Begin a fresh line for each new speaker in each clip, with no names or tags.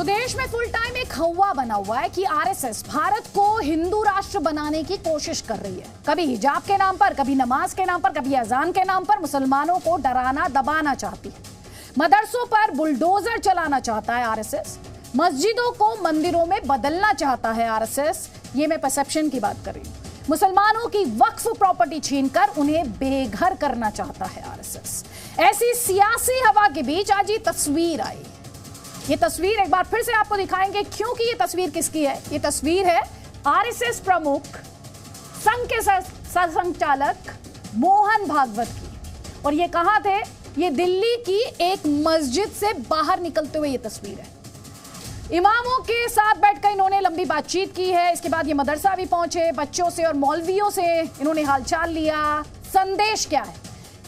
देश में full time एक हवा बना हुआ है कि आरएसएस भारत को हिंदू राष्ट्र बनाने की कोशिश कर रही है। कभी हिजाब के नाम पर, कभी नमाज के नाम पर, कभी अजान के नाम पर मुसलमानों को डराना दबाना चाहती है। मदरसों पर बुलडोजर चलाना चाहता है आरएसएस। मस्जिदों को मंदिरों में बदलना चाहता है आरएसएस। ये मैं परसेप्शन की बात कर रही हूँ। मुसलमानों की वक्फ प्रॉपर्टी छीनकर उन्हें बेघर करना चाहता है आरएसएस। ऐसी सियासी हवा के बीच आज ये तस्वीर आई। ये तस्वीर एक बार फिर से आपको दिखाएंगे, क्योंकि ये तस्वीर किसकी है। ये तस्वीर है आरएसएस प्रमुख, संघ के सरसंघचालक मोहन भागवत की। और ये कहां थे? ये दिल्ली की एक मस्जिद से बाहर निकलते हुए ये तस्वीर है। इमामों के साथ बैठकर इन्होंने लंबी बातचीत की है। इसके बाद ये मदरसा भी पहुंचे, बच्चों से और मौलवियों से इन्होंने हालचाल लिया। संदेश क्या है?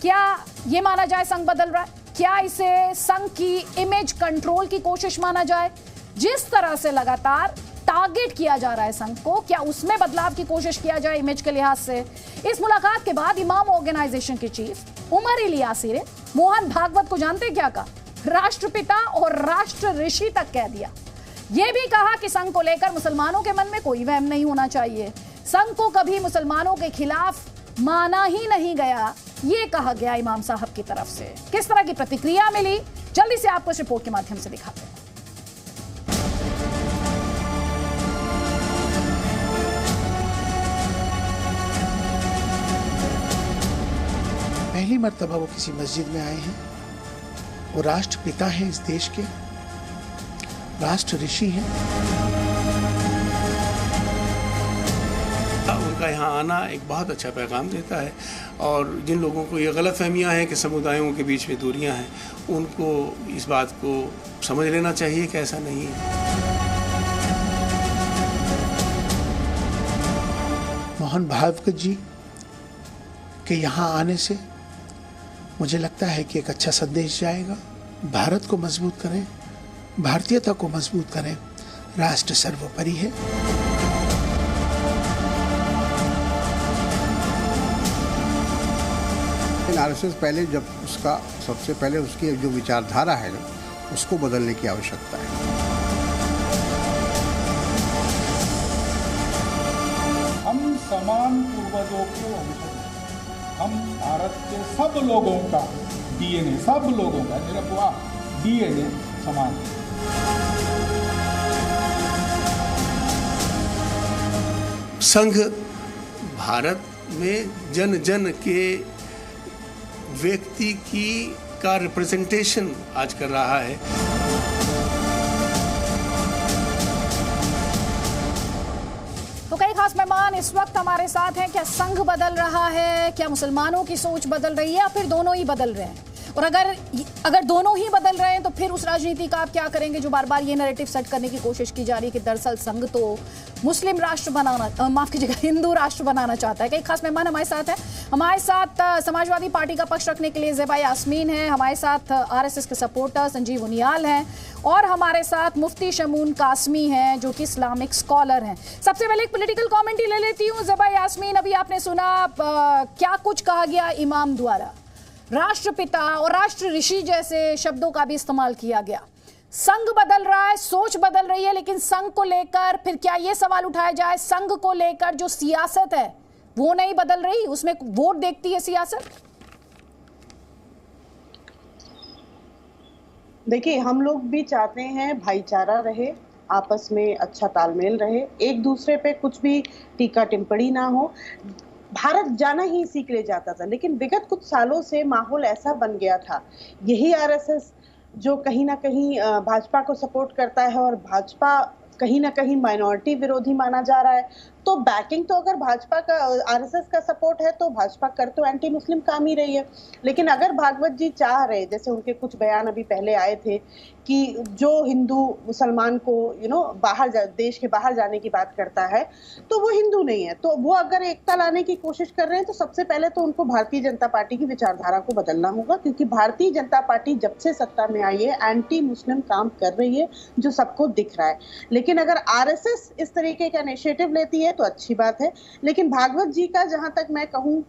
क्या ये माना जाए संघ बदल रहा है? क्या इसे संघ की इमेज कंट्रोल की कोशिश माना जाए? जिस तरह से लगातार टारगेट किया जा रहा है संघ को, क्या उसमें बदलाव की कोशिश किया जाए इमेज के लिहाज से? इस मुलाकात के बाद इमाम ऑर्गेनाइजेशन के चीफ उमर इलियासी ने मोहन भागवत को जानते क्या कहा? राष्ट्रपिता और राष्ट्र ऋषि तक कह दिया। यह भी कहा कि संघ को लेकर मुसलमानों के मन में कोई वहम नहीं होना चाहिए। संघ को कभी मुसलमानों के खिलाफ माना ही नहीं गया, ये कहा गया इमाम साहब की तरफ से। किस तरह की प्रतिक्रिया मिली, जल्दी से आपको इस रिपोर्ट के माध्यम से दिखाते हैं।
पहली मर्तबा वो किसी मस्जिद में आए हैं। वो राष्ट्रपिता हैं इस देश के, राष्ट्र ऋषि हैं।
उनका यहाँ आना एक बहुत अच्छा पैगाम देता है, और जिन लोगों को ये गलतफहमियां हैं कि समुदायों के बीच में दूरियां हैं, उनको इस बात को समझ लेना चाहिए कि ऐसा नहीं है।
मोहन भागवत जी के यहाँ आने से मुझे लगता है कि एक अच्छा संदेश जाएगा। भारत को मजबूत करें, भारतीयता को मजबूत करें, राष्ट्र सर्वोपरि है।
आरएसएस पहले जब उसका सबसे पहले उसकी जो विचारधारा है उसको बदलने की आवश्यकता है।
हम समान पूर्वजों को हम भारत के सब लोगों का डीएनए, सब लोगों का मेरा पूरा डीएनए समान है।
संघ भारत में जन जन के व्यक्ति का रिप्रेजेंटेशन आज कर रहा है।
तो कई खास मेहमान इस वक्त हमारे साथ हैं। क्या संघ बदल रहा है? क्या मुसलमानों की सोच बदल रही है, या फिर दोनों ही बदल रहे हैं? और अगर दोनों ही बदल रहे हैं तो फिर उस राजनीति का आप क्या करेंगे जो बार बार ये नैरेटिव सेट करने की कोशिश की जा रही है कि दरअसल संघ तो मुस्लिम राष्ट्र बनाना, माफ कीजिएगा, हिंदू राष्ट्र बनाना चाहता है। कई खास मेहमान हमारे साथ हैं। हमारे साथ समाजवादी पार्टी का पक्ष रखने के लिए ज़ेबा यास्मीन है, हमारे साथ आरएसएस के सपोर्टर संजीव उनियाल हैं, और हमारे साथ मुफ्ती शमून कासमी हैं जो कि इस्लामिक स्कॉलर हैं। सबसे पहले एक पॉलिटिकल कमेंट ही ले लेती हूँ। ज़ेबा यास्मीन, अभी आपने सुना क्या कुछ कहा गया इमाम द्वारा, राष्ट्रपिता और राष्ट्र ऋषि जैसे शब्दों का भी इस्तेमाल किया गया। संघ बदल रहा है, सोच बदल रही है, लेकिन संघ को लेकर फिर क्या ये सवाल उठाया जाए, संघ को लेकर जो सियासत है वो नहीं बदल रही, उसमें वोट देखती है सियासत?
देखिए, हम लोग भी चाहते हैं भाईचारा रहे, आपस में अच्छा तालमेल रहे, एक दूसरे पे कुछ भी टीका टिप्पणी ना हो। भारत जाना ही इसी के लिए जाता था, लेकिन विगत कुछ सालों से माहौल ऐसा बन गया था। यही आरएसएस जो कहीं ना कहीं भाजपा को सपोर्ट करता है, और भाजपा कहीं ना कहीं माइनॉरिटी विरोधी माना जा रहा है, तो बैकिंग तो अगर भाजपा का, आरएसएस का सपोर्ट है, तो भाजपा कर तो एंटी मुस्लिम काम ही रही है। लेकिन अगर भागवत जी चाह रहे, जैसे उनके कुछ बयान अभी पहले आए थे कि जो हिंदू मुसलमान को बाहर देश के बाहर जाने की बात करता है तो वो हिंदू नहीं है, तो वो अगर एकता लाने की कोशिश कर रहे हैं तो सबसे पहले तो उनको भारतीय जनता पार्टी की विचारधारा को बदलना होगा, क्योंकि भारतीय जनता पार्टी जब से सत्ता में आई है एंटी मुस्लिम काम कर रही है, जो सबको दिख रहा है। लेकिन अगर आरएसएस इस तरीके का इनिशिएटिव लेती है तो अच्छी बात है। लेकिन भागवत जी का, जहां तक मैं कहूं,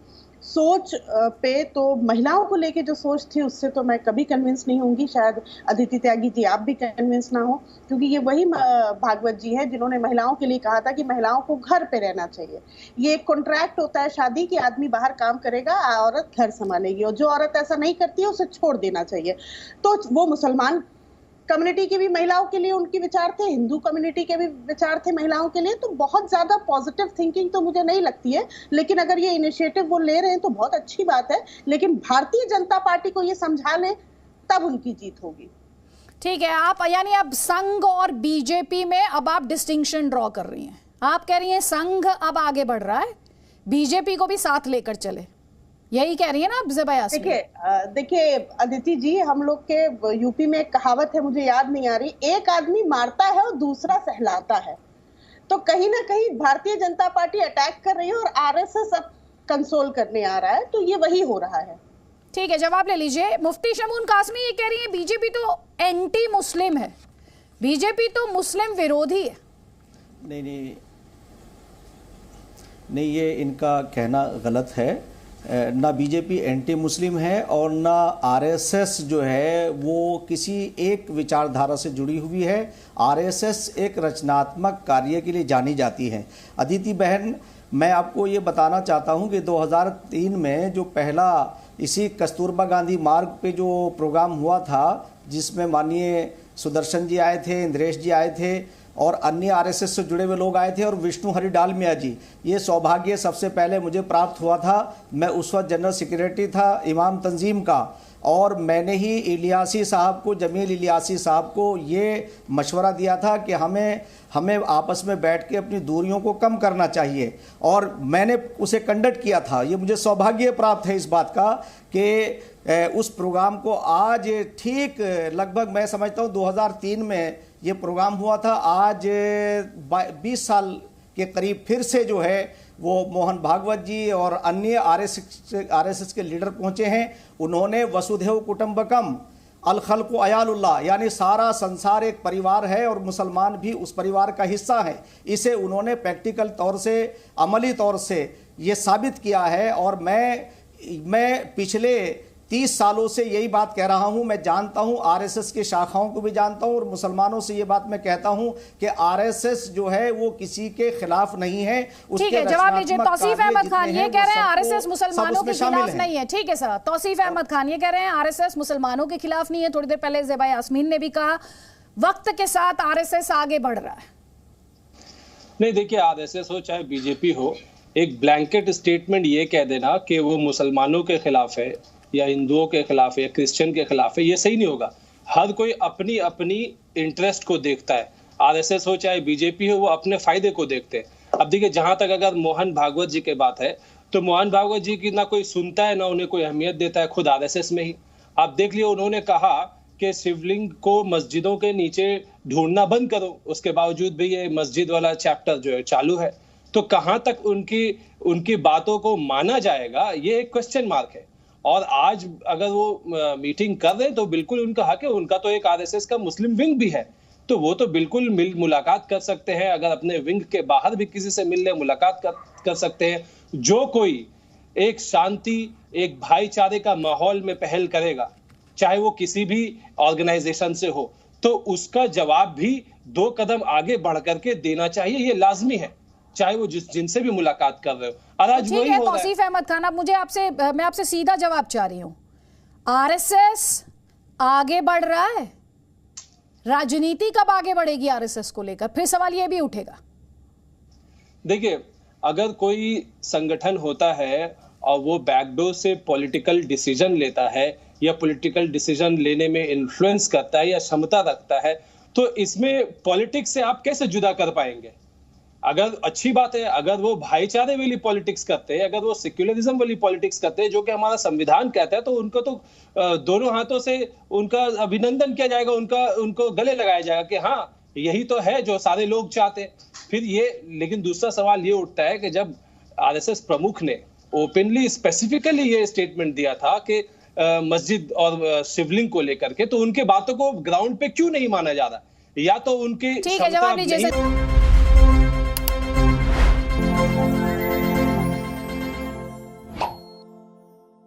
सोच पे तो महिलाओं को लेके जो सोच थी उससे तो मैं कभी कन्विंस नहीं होंगी। शायद अदिति त्यागी जी आप भी कन्विंस ना हो, क्योंकि ये वही भागवत जी है जिन्होंने महिलाओं के लिए कहा था कि महिलाओं को घर पे रहना चाहिए। ये एक कॉन्ट्रैक्ट होता है शादी की, आदमी बाहर काम करेगा, औरत घर संभालेगी, और जो औरत ऐसा नहीं करती है उसे छोड़ देना चाहिए। तो वो मुसलमान कम्युनिटी की भी महिलाओं के लिए उनके विचार थे, हिंदू कम्युनिटी के भी विचार थे महिलाओं के लिए। तो बहुत ज्यादा पॉजिटिव थिंकिंग तो मुझे नहीं लगती है, लेकिन अगर ये इनिशिएटिव वो ले रहे हैं तो बहुत अच्छी बात है। लेकिन भारतीय जनता पार्टी को ये समझा लें तब उनकी जीत होगी।
ठीक है, आप यानी अब संघ और बीजेपी में अब आप डिस्टिंक्शन ड्रॉ कर रही हैं। आप कह रही हैं संघ अब आगे बढ़ रहा है, बीजेपी को भी साथ लेकर चले, यही कह रही है ना आप ज़ेबा यास्मीन?
देखिए अदिति जी, हम लोग के यूपी में एक कहावत है, मुझे याद नहीं आ रही, एक आदमी मारता है और दूसरा सहलाता है। तो कहीं ना कहीं भारतीय जनता पार्टी अटैक कर रही है और आरएसएस अब कंसोल करने आ रहा है, तो ये वही हो रहा है।
ठीक है, जवाब ले लीजिए। मुफ्ती शमून कासमी ये कह रही है बीजेपी तो एंटी मुस्लिम है, बीजेपी तो मुस्लिम विरोधी है।
नहीं, ये इनका कहना गलत है। ना बीजेपी एंटी मुस्लिम है और ना आरएसएस जो है वो किसी एक विचारधारा से जुड़ी हुई है। आरएसएस एक रचनात्मक कार्य के लिए जानी जाती है। अदिति बहन, मैं आपको ये बताना चाहता हूँ कि 2003 में जो पहला इसी कस्तूरबा गांधी मार्ग पे जो प्रोग्राम हुआ था, जिसमें माननीय सुदर्शन जी आए थे, इंद्रेश जी आए थे और अन्य आरएसएस से जुड़े हुए लोग आए थे और विष्णु हरि डालमिया जी, ये सौभाग्य सबसे पहले मुझे प्राप्त हुआ था। मैं उस वक्त जनरल सेक्रेटरी था इमाम तंजीम का, और मैंने ही इलियासी साहब को, जमील इलियासी साहब को ये मशवरा दिया था कि हमें आपस में बैठ के अपनी दूरियों को कम करना चाहिए, और मैंने उसे कंडक्ट किया था। ये मुझे सौभाग्य प्राप्त है इस बात का कि उस प्रोग्राम को आज ठीक लगभग मैं समझता हूँ 2003 में ये प्रोग्राम हुआ था, आज 20 साल के करीब फिर से जो है वो मोहन भागवत जी और अन्य आरएसएस के लीडर पहुंचे हैं। उन्होंने वसुधैव कुटुंबकम अल खल्क़ु अयालुल्लाह, यानी सारा संसार एक परिवार है और मुसलमान भी उस परिवार का हिस्सा है, इसे उन्होंने प्रैक्टिकल तौर से, अमली तौर से ये साबित किया है। और मैं पिछले 30 सालों से यही बात कह रहा हूं। मैं जानता हूं, आरएसएस की शाखाओं को भी जानता हूं और मुसलमानों से ये बात मैं कहता हूं कि आरएसएस जो है वो किसी के खिलाफ नहीं है।
ठीक है, जवाब लीजिए। तौसीफ अहमद खान ये कह रहे हैं आरएसएस मुसलमानों के खिलाफ नहीं है। ठीक है सर, तौसीफ अहमद खान ये कह रहे हैं आरएसएस मुसलमानों के खिलाफ नहीं है। थोड़ी देर पहले ज़ेबा यास्मीन ने भी कहा वक्त के साथ आरएसएस आगे बढ़ रहा है।
नहीं, देखिए, आरएसएस हो चाहे बीजेपी हो, एक ब्लैंकेट स्टेटमेंट ये कह देना कि वो मुसलमानों के खिलाफ है या हिंदुओं के खिलाफ है या क्रिश्चियन के खिलाफ है, ये सही नहीं होगा। हर कोई अपनी अपनी इंटरेस्ट को देखता है। आरएसएस हो चाहे बीजेपी हो, वो अपने फायदे को देखते हैं। अब देखिए, जहां तक अगर मोहन भागवत जी की बात है, तो मोहन भागवत जी की ना कोई सुनता है ना उन्हें कोई अहमियत देता है, खुद आरएसएस में ही। आप देख लिए, उन्होंने कहा कि शिवलिंग को मस्जिदों के नीचे ढूंढना बंद करो, उसके बावजूद भी ये मस्जिद वाला चैप्टर जो है चालू है। तो कहां तक उनकी बातों को माना जाएगा, ये एक क्वेश्चन मार्क है। और आज अगर वो मीटिंग कर रहे हैं तो बिल्कुल उनका हक है। उनका तो एक आरएसएस का मुस्लिम विंग भी है, तो वो तो बिल्कुल मुलाकात कर सकते हैं। अगर अपने विंग के बाहर भी किसी से मिलने मुलाकात कर सकते हैं। जो कोई एक शांति, एक भाईचारे का माहौल में पहल करेगा, चाहे वो किसी भी ऑर्गेनाइजेशन से हो, तो उसका जवाब भी 2 कदम आगे बढ़ करके देना चाहिए। ये लाजमी है, चाहे वो जिनसे भी मुलाकात कर रहे हो। आज वही हो रहा है।
तौसीफ अहमद खान, अब मैं आपसे सीधा जवाब चाह रही हूं। आरएसएस आगे बढ़ रहा है, राजनीति कब आगे बढ़ेगी आरएसएस को लेकर? फिर सवाल ये भी उठेगा।
देखिए, अगर कोई संगठन होता है और वो बैकडोर से पॉलिटिकल डिसीजन लेता है या पॉलिटिकल डिसीजन लेने में इन्फ्लुएंस करता है या क्षमता रखता है, तो इसमें पॉलिटिक्स से आप कैसे जुदा कर पाएंगे? अगर अच्छी बात है, अगर वो भाईचारे वाली पॉलिटिक्स करते हैं, अगर वो सेक्युलरिज्म वाली पॉलिटिक्स करते हैं, जो कि हमारा संविधान कहता है, तो उनको तो दोनों हाथों से उनका अभिनंदन किया जाएगा, उनको गले लगाया जाएगा कि हाँ, यही तो है जो सारे लोग चाहते हैं। फिर ये, लेकिन दूसरा सवाल ये उठता है कि जब आरएसएस प्रमुख ने ओपनली स्पेसिफिकली ये स्टेटमेंट दिया था कि मस्जिद और शिवलिंग को लेकर के, तो उनके बातों को ग्राउंड पे क्यों नहीं माना जा रहा? या तो उनकी
ठीक है, जवाब लीजिए।